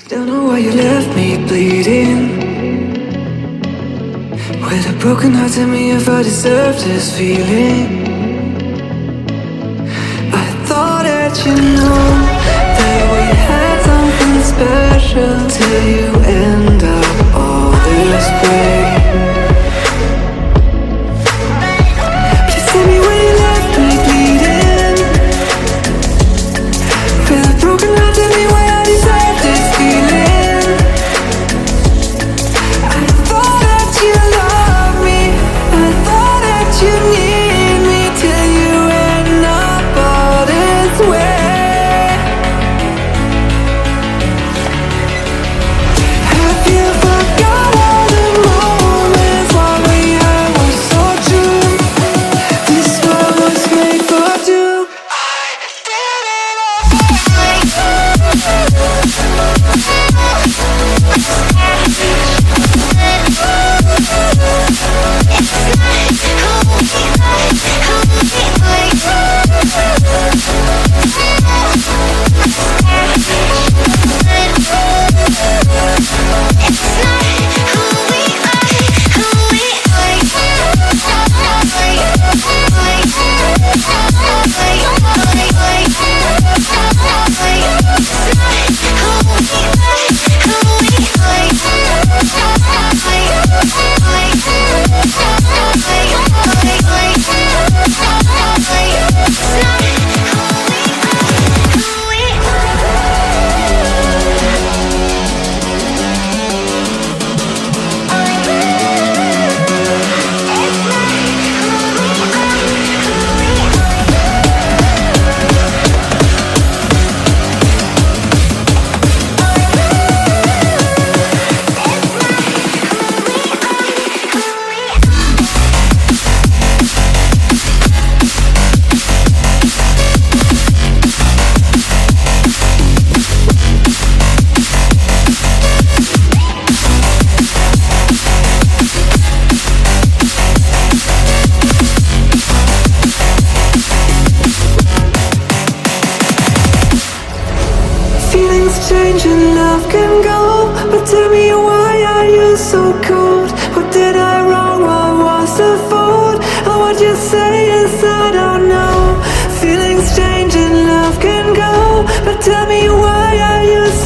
Don't know why you left me bleeding, with a broken heart. Tell me if I deserve this feeling. I thought that you know that we had something special, till you end up all this way. Please tell me why you left me bleeding, with a broken heart. Tell me why I deserve this feeling. I thought that you loved me, I thought that you need me, till you end up all this way. Have you forgot all the moments while we had was so true? This world was made for two. I did it change and love can go, but tell me why are you so cold? What did I wrong? What was the fault? Or what you say is I don't know. Feelings change and love can go, but tell me why are you so